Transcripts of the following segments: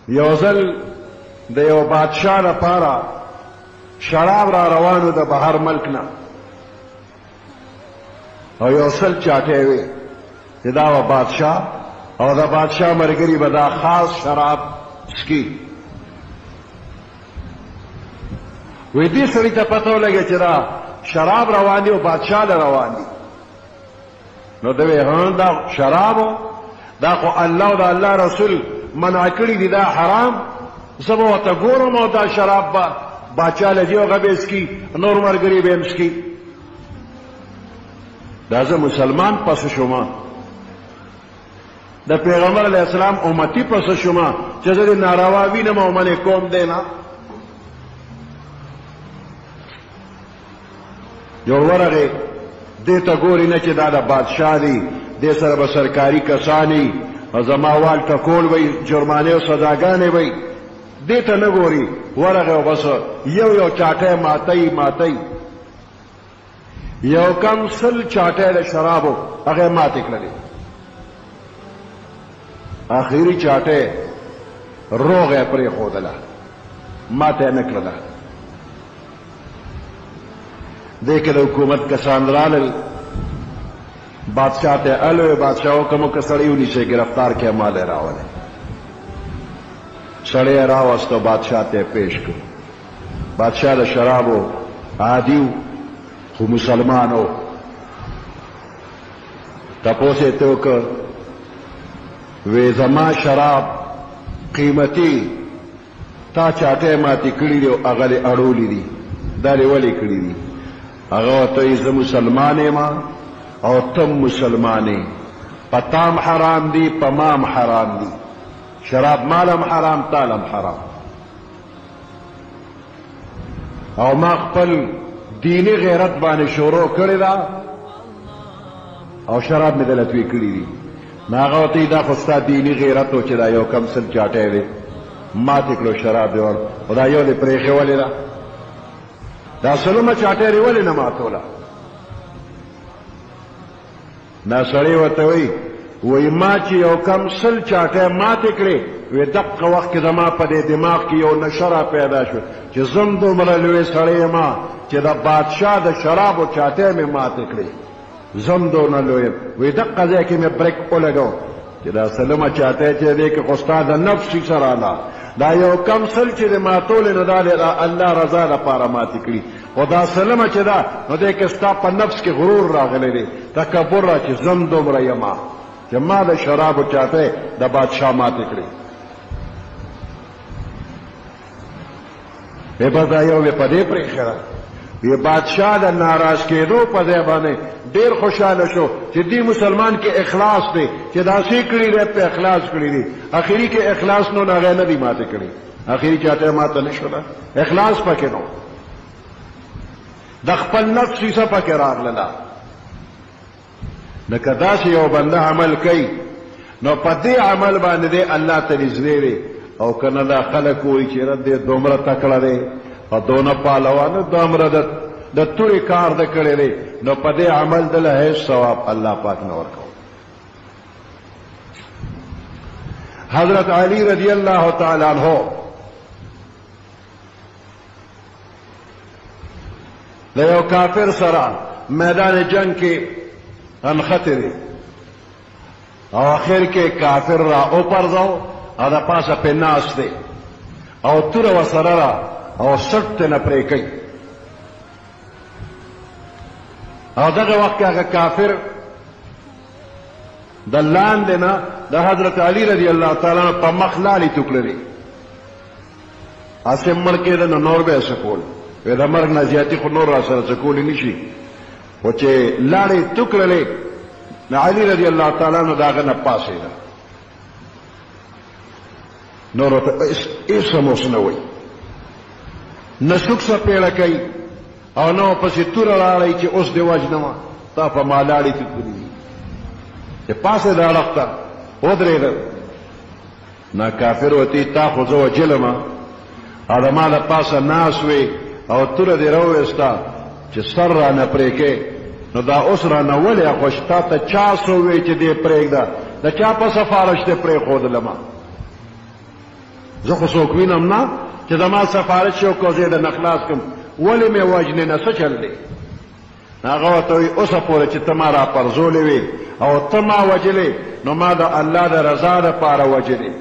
یو ځل د یو بادشاه لپاره شراب را روانو د بهر ملک نه او یو سل چاټې وې چې دا و بادشاه او د بادشاه ملګري به دا خاص شراب څکي. وی دې سړي ته پته ولګې چې دا شراب روان دي او بادشاه له روان دي. نو ده وی دا شراب دا خو الله او د الله رسول منع کړي دي، دا حرام. زه به ورته ګورم او دا شراب به بادشاه له دي هغه به څکي، نور ملګري به یې څکي. دا زه مسلمان پس شوم، د پیغمبر علیه السلام امتی پس شوم چې زه د ناروا وینم او منې کوم دی نه. یو ورغې دې ته ګوري نه چې دا د بادشاه دی، دې سره به سرکاري کسانی او زما وال ټکول وی، جرمانې او سزاګانې وی، دې ته نه ګوري. ورغې او بس یو چاټی ماتئ یو کم سل چاټی د شرابو هغه ماتې کړلې. آخري چاټی روغه پرېښودله، ماته یې نه کړله. دې کې د حکومت کسان رالل، بادشاہ ته الوی بادشاہ حکم که سړی ونیسئ گرفتار کې مال یې راولئ. سړی یې راوسته بادشاہ ته پیش کړ. بادشاہ د شرابو عادي و خو مسلمان و. تپوس یې ته وکړ وی زما شراب قیمتي تا چاټی ماتې کړي دي او هغه دې اړولي دي، دا دې ولې کړي دي؟ هغه ورته وایي زه مسلمان یم او تم مسلمانې، په تام حرام دي په مام حرام دي، شراب مالم حرام تالم حرام. او ما خپل دینی غیرت باندې شروع کړې ده او شراب مې دله توی کړي دي. نو هغه ورته وایي دا خو ستا دیني غیرت و چې دا یو کم سل چاټی دی ماتې کړو شراب دې ور، خو دا یو دې پرېښې ولې ده؟ دا سلمه چاټی دې ولې نه ماتوله؟ دا سړی ورته وایي ما چې یو کم سل چاټی ماتې کړې، وی دقه وخت کې زما په دې دماغ کې یو نشه را پیدا شو چې زم دومره لوی سړی یم چې د بادشاه د شرابو چاټی مې ماتې کړې، زم دونه لوی یم. وی دقه ځای کې مې بریک ولګو چې دا سلمه چاټی چې دی کې خو ستا د نفس سره ده، دا یو کم سل چې د ماتولې نو دا د الله رضا لپاره ماتې کړي، خو دا سلمه چې ده نو دی کې ستا په نفس کې غرور راغلی دی، تکبر را چې زم دومره یما چې ما د شرابو چاټی د بادشاه ماتې کړي. بې بس دا یو مې په دې پرېښې ده. وی بادشاه د ناراض کېدو په ځای باندې ډېر خوشحاله شو چې دې مسلمان کې اخلاص دی، چې داسې کړي دی په اخلاص کړي دي. اخري کې اخلاص نو هغه نه دی ماتې کړي، اخري چاټی ماته نه شوله، اخلاص پکې نو، د خپل نفس حصه پکې راغله. لکه داسې یو بنده عمل کوي نو په دې عمل باندې دی الله ته نږدې دی، او که نه دا خلک وایي چې رد دی دومره تکړه دی او دونه پهلوانه دومره د تورې کار ده کړی دی، نو په دې عمل دله هیڅ ثواب الله پاک نه ورکوي. حضرت علی رضی الله تعالی عنہ د یو کافر سره میدان جنگ کې انخته دی او آخر کې کافر را اوپرځاو او د پاسه پې ناست دی او توره ورسره را او سټ ته نه پرې کوي. او دغه وخت کې هغه کافر د لاندې نه د حضرت علی رضی الله تعالی عنہ په مخ لاړې توکړلې، هسې مړ کېده نو نور به یې څه کول؟ وی د مرګ نه زیاتي خو نور را سره څه کولی نه شي، خو چې لاړې توکړلې نو علي رضی الله تعالی عنہ د هغه نه پاڅېده، نور ورته هېڅ هم اوس نه وایي، نه څوک څه پیړه کوي او نه ورپسې توره راړئ چې اوس دې وژنمه تا په ما لاړې توکړلې دي، چې پاڅېده اړخ ته ودرېده. نه کافر ورته تا خو زه وجلمه او د ما د پاسه ناست وې او توره دې راوویسته چې سر رانه پرې کې، نو دا اوس رانه ولې خوش تا ته چا څه ووی چې دې پرېږده؟ د چا په سفارش دې پرېښودلمه؟ زه خو څوک وینم نه چې زما سفارش وکړو زه یې درنه خلاص کړم ولې مې وژنې نه څه چل دی هغه ورته وایي اوسه پورې چې ته ما راپرځولې وې او ته ما وجلې نو ما د الله د رضا دپاره وجلې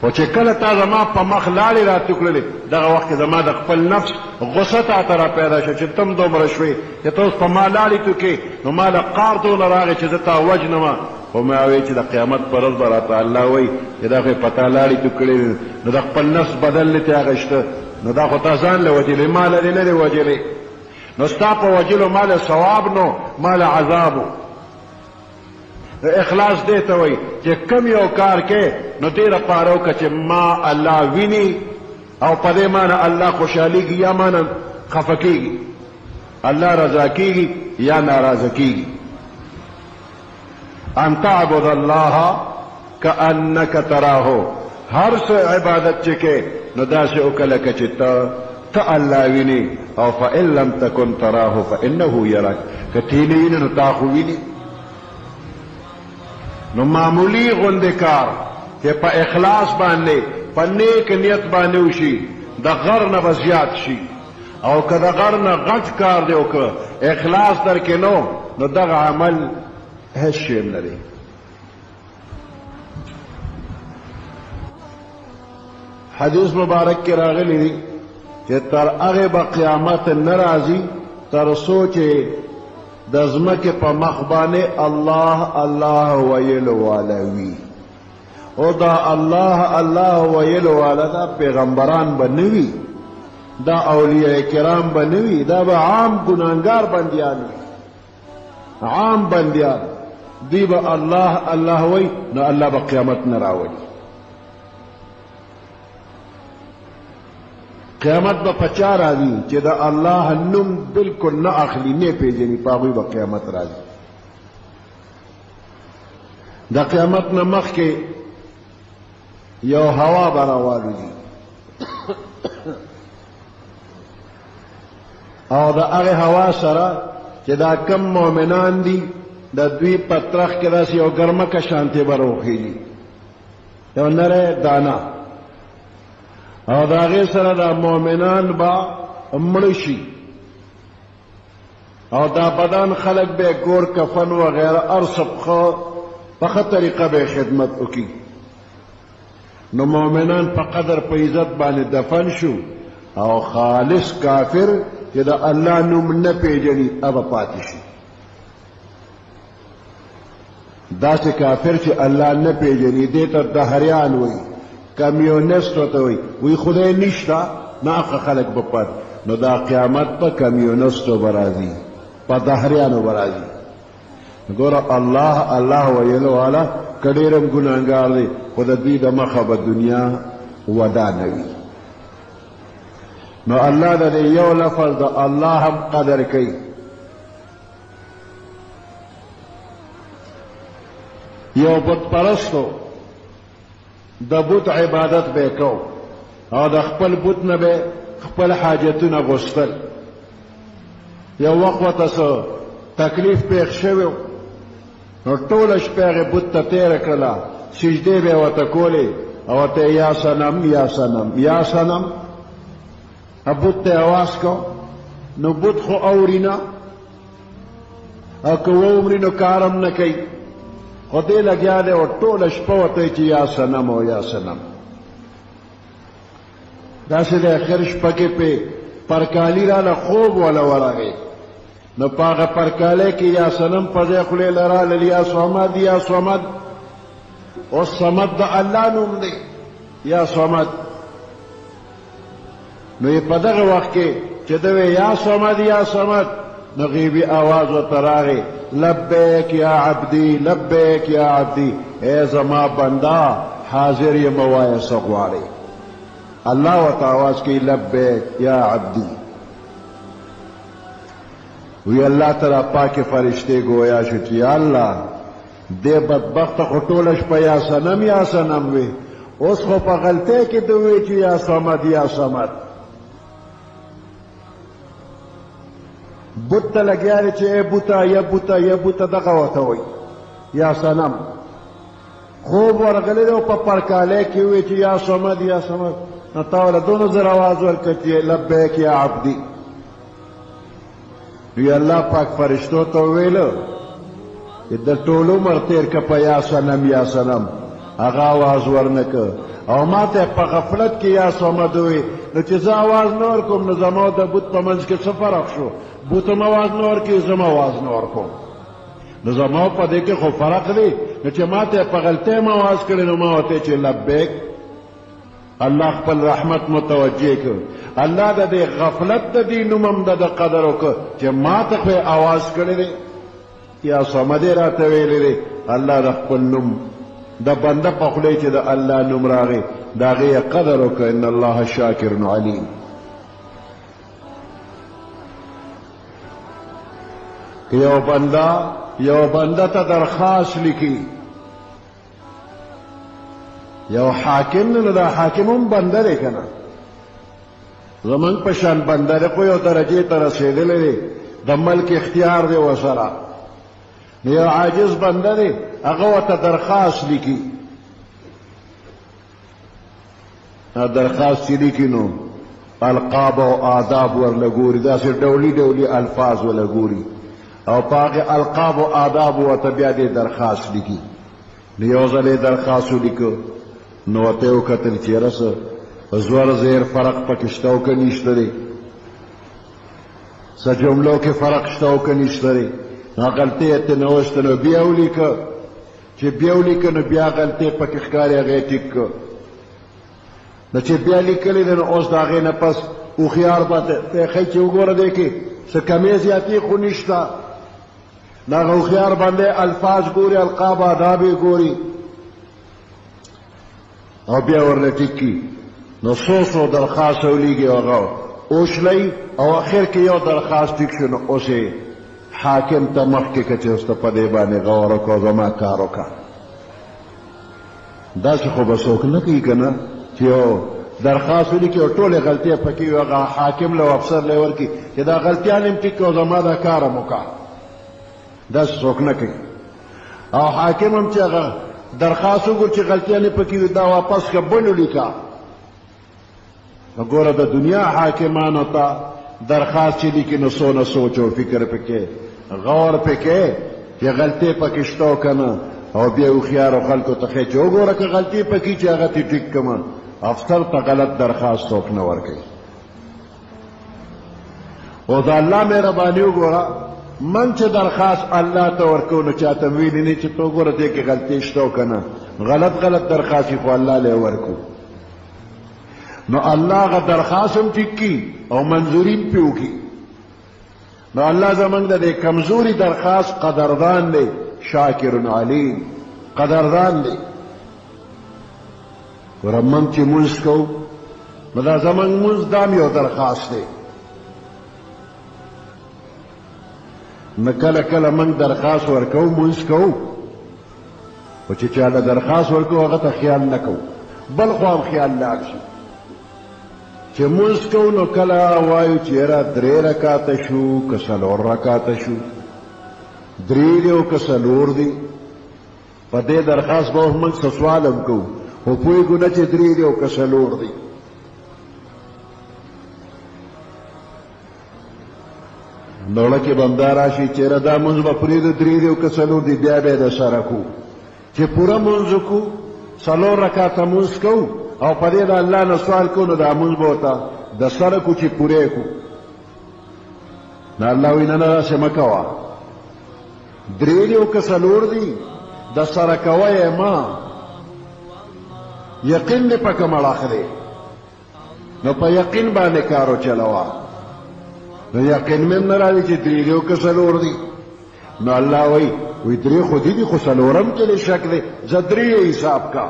خو چې کله تا زما په مخ لاړې راتو کړلې دغه وخت کې زما د خپل نفس غصه تاته را پیدا شوه چې تم دومره شوې چې ته اوس په ما لاړې توکې نو ما له قار دونه راغی چې زه تا وجنمه خو ما وایي چې د قیامت په ورځ به راته الله وایي چې دا خو یې په تا لاړې تو کړې نو د خپل نفس بدل دې ترې اخیسته نو دا خو تا ځان له وجلې ما له دې نه دې وجلې نو ستا په وجلو ما له ثواب نو ما له عذاب و اخلاص دې ته وایي چې کم یو کار کې نو دې دپاره وکړه چې ما الله ویني او په دې معنی الله خوشحالیږي یا معنی خفه کېږي الله رضا کېږي یا ناراضه کېږي ان تعبد الله کأنک تراه هر څه عبادت چې کې نو داسې وکړه لکه چې ته الله ویني او فإن لم تکن تراه فإنه یراک که تی نه وینې نو تا خو ویني نو معمولی غوندې کار چې په اخلاص باندې په نیک نیت باندې وشي د غر نه به زیات شي او که د غر نه غټ کار دی وکړه اخلاص در کې نو دغه عمل هیڅ شی نه دی حدیث مبارک کې راغلی دی چې تر هغې به قیامت نه راځي تر څو چې د ځمکې په مخ باندې الله الله ویلو والا وي او دا الله الله ویلو والا دا پیغمبران به نه وي دا اولیاء کرام به نه وي دا به عام ګناهګار بندیان وي عام بندیان دی به الله الله وی نو الله به قیامت نه راولي قیامت به په چا راځي چې د الله نوم بالکل نه اخلي نه پیژني په هغوی به قیامت راځي د قیامت نه مخکې یو هوا به راوالوځي او د هغې هوا سره چې دا کم مؤمنان دي د دوی په ترخ کې داسې یو ګرمکه شانتې به راوخېږي یو نری دانه او د هغې سره د مؤمنان به مړه شي او دا بدن خلک به کور کفن وغیره هر څه په ښه طریقه به خدمت وکړي نو مؤمنان په قدر په عزت باندې دفن شو او خالص کافر چې د الله نوم نه پیژني هغه پاتې شي داسې کافر چې الله نه پیژني دې ته دهریان وایي کمیونست ورته وایي خدای نشته نه هغه خلک به پاتې نو دا قیامت په کمیونستو به راځي په دهریانو به راځي ګوره الله الله ویلو والا که ډېر هم ګناهګار دی خو د دوی د مخه به دنیا ودا نه وي نو الله د دې یو لفظ د الله هم قدر کوي یو بت پرستو د بت عبادت به کو او د خپل بت نه به خپل حاجتونه غوښتل یو وخت ورته څه تکلیف پېښ شوی نو ټوله شپه هغې بت ته تېره کړله سجدې به یې ورته کولې او ورته یا صنم یا صنم یا صنم بت ته یې اواز کو نو بت خو اوري نه او که واوري نو کار هم نه کوي خو دې لګیا دی او ټوله شپه ورته وایي چې یا صنم او یا صنم داسې د اخر شپه کې پې پرکالي راله خوب والا ورغی نو په هغه پرکالی کې یا صنم په ځای خولې له رالل یا صمد یا صمد اوس صمد د الله نوم دی یا صمد نو یې په دغه وخت کې چې ده وی یا صمد یا صمد نو غیبي آواز ورته راغی لبیک یا عبدی لبیک یا عبدی ای زما بنده حاضر یم ووایه څه غواړې الله ورته آواز کوي لبیک یا عبدی وی الله تعالی پاک فرشتے گویا شو چې یا الله دې بدبخت خو ټوله شپه یا صنم یا صنم وی اوس خو په غلطۍ کې ده وی چې یا صمد یا صمد بت ته لګیا دی چې ای بوته یا بوته یا بوته دغه ورته وایي یا صنم خوب ورغلی دی او په پړکالی کې ووایي چې یا صمد یا صمد، نو تا ورله دونه زر آواز ورکړه چې لبیک یا عبدي. نو الله پاک فرشتو ته وویله چې د ټول عمر تېر که په یا صنم یا صنم، هغه آواز ورنه که او ما ته په غفلت کې یا صمد ووایي، نو چې زه آواز نه ورکوم نو زما د بوت په منځ کې څه فرق شو؟ بوت هم آواز نه ورکوي، زه هم آواز نه ورکوم. نو زما په دې کې خو فرق دی. نو چې ما ته په غلطۍ هم آواز کړی نو ما ورته چې لبیک. الله خپل رحمت متوجه کړ. الله د دې غفلت د دې نوم هم د قدر وکړ چې ما ته خو آواز کړی دی، یا صمد یې راته ویلی دی. الله د خپل نوم د بنده په خولې چې د الله نوم راغی د هغې یې قدر وکړ. ان الله شاکر علیم. که یو بنده ته درخواست لیکي، یو حاکم نه، نو دا حاکم هم بنده دی که نه؟ زمونږ په شان بنده دی، خو یو درجې ته رسېدلی دی، د ملک اختیار دی ورسره. نو یو عاجز بنده دی، هغه ورته درخواست لیکي. درخواست چې لیکي نو القاب او آداب ورله ګوري، داسې ډولي ډولي الفاظ ورله ګوري او په هغې القاب او آداب ورته بیا دې درخواست لیکي. نو یو ځل یې درخواست ولیکه، نو ورته یې وکتل چې یاره څه زور زیر فرق پکې شته او که نشته دی، څه جملو کې فرق شته او که نشته دی. نو غلطۍ یې ترې نوشته، نو بیا ولیکه. چې بیا ولیکه نو بیا غلطۍ پکې ښکاري، هغه یې ټیک کړه. نو چې بیا لیکلی دی نو اوس د هغې نه پس هوښیار به ته ښایي چې وګوره دی کې څه کمې زیاتې خو نشته. نو هغه هوښیار باندې الفاظ ګوري، القاب آداب یې ګوري او بیا ورله ټیک کي. نو څو درخواست ولیږي هغه اوشلی او اخر کې یو درخواست ټیک شو. نو اوس یې حاکم ته مخکې که چې اوس ته په دې باندې غور وکړه، زما کار وکړه. داسې خو به څوک نه کوي که نه چې یو درخواست ولیکي او ټولې غلطۍ پکې وي، هغه حاکم له افسر له ورکړي چې دا غلطیان هم ټیک کړه او زما دا کار هم وکړه. داسې څوک نه کوي. او حاکم هم چې هغه درخواست وګوري چې غلطیان یې پکې وي، دا واپس که بل ولیکه. نو ګوره د دنیا حاکمانو ته درخواست چې لیکي نو څونه سوچ او فکر پکې غور پکې چې غلطۍ پکې شته او که نه، او بیا هوښیارو خلکو ته ښایي چې وګوره که غلطۍ پکې چې هغه ترې ټیک کړمه. افسر ته غلط درخواست څوک نه ورکوي. او د الله مهرباني وګوره، من چې درخواست الله ته ورکو نو چاته ویلي نه چې ته وګوره دې کې غلطۍ شته او که نه، غلط درخواست خو الله له ورکو. نو الله هغه درخواست هم ټیک کي او منظوري هم پرې وکړي. نو الله زمونږ د دې کمزوري درخواست قدردان دی، شاکر علیم، قدردان دی. ګوره موږ چې مونځ کوو نو دا زمونږ مونځ دا هم یو درخواست دی. نو کله کله موږ درخواست ورکوو، مونځ کوو، خو چې چاله درخواست ورکوو هغه ته خیال نه کوو، بل خوا هم خیال لاړ شي. چې مونځ کوو نو کله وایو چې یاره 3 رکاته شو که 4 رکاته شو، 3 دی او که 4 دی. په دې درخواست به موږ څه سوال هم کوو، خو پوهېږو نه چې 3 دی او که 4 دی. نوړه کې بنده راشي چې یاره دا مونځ به پرېږدو 3 دی او که 4 دی، بیا به یې د سره کوو. چې پوره مونځ وکړو، 4 رکاته مونځ کوو او په دې د الله نه سوال کوو، نو دا مونځ به ورته د سره کړو چې پوره یې کړو. نو الله وایي نه نه داسې مه کوه، 3 دی او که 4 دی د سره کوه یې ما، یقین دې په کوم اړخ دی. نو په یقین باندې کار وچلوه. نو یقین مې هم نه راځي چې 3 دی او که 4 دی. نو الله وایي 3 خو دي خو 4 کې دې شک دی، زه 3 حساب کا.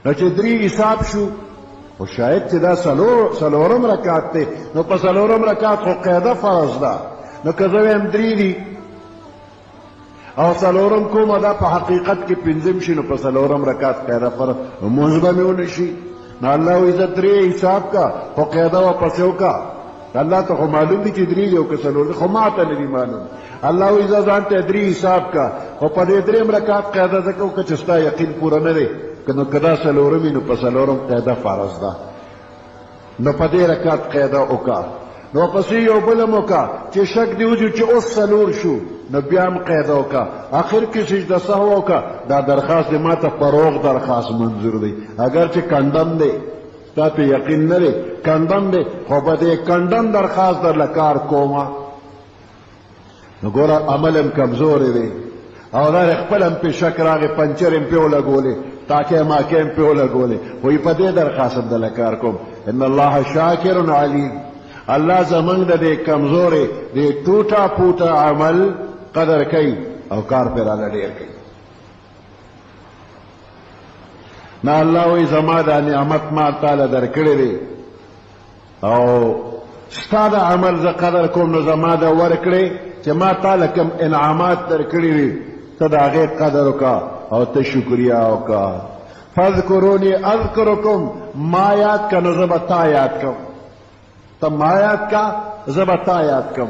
نو چې 3 حساب شو، او شاید چې دا 4 رکعت دی، نو په 4 رکعت خو قاعده فرض ده. نو که زه وایم 3 دی او 4 کومه دا په حقیقت کې 5 شي، نو په 4 رکعت قاعده فرض مونځ به مې ونه شي. نو الله وایي زه 3 حساب کا، خو قاعده واپس وکړه الله ته خو معلوم دي چې درې دي او که څلور دي، خو ما ته نه دي معلوم. الله وایي زه ځان ته درې حساب کا، خو په دې درېم رکعت قاعده ځکه وکړه چې ستا یقین پوره نه دی، نو که دا څلورم وي نو په څلورم قاعده فرض ده، نو په دې رکعت قاعده وکړه. نو پسې یو بلم وکړه چې شک دې وجود چې اوس څلور شو، نو بیا هم قاعده وکړه. آخر کې سجده سهو وکړه. دا درخواست دې ما ته فروغ درخواست منظور دی، اگر چې کنډم دی تا په یقین نه دی، کنډم دی، خو په دې کنډم درخواست درله کار کومه. نو ګوره عمل هم کمزوری دی، او دا خپل هم پې شک راغی، پنچر هم پې ولګولې، تاکې ماکې هم پې ولګولې، وایي په دې درخواست هم دله کار کوم. ان الله شاکر علیم. الله زمونږ د دې کمزورې دې ټوټه پوټه عمل قدر کوي او کار پې راله ډېر کوي. نه الله وایي زما دا نعمت ما تاله درکړی دی او ستا د عمل زه قدر کوم، نو زما د ورکړې چې ما تاله کوم انعامات درکړي وي ته د هغې قدر وکړه او ته شکریا وکړه. فاذکرونی اذکرکم، ما یاد که نو زه به تا یاد کم، ته ما یاد کا زه به تا یاد کم.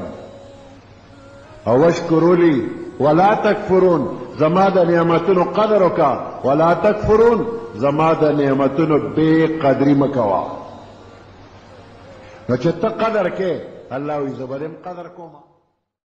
او وشکرو لی ولا تکفرون، زما د نعمتونو قدر وکړه، ولا تکفرون، زما د نعمتونو بې قدري مه کوه. نو چې ته قدر کې الله وایي زه به دې قدر کوم.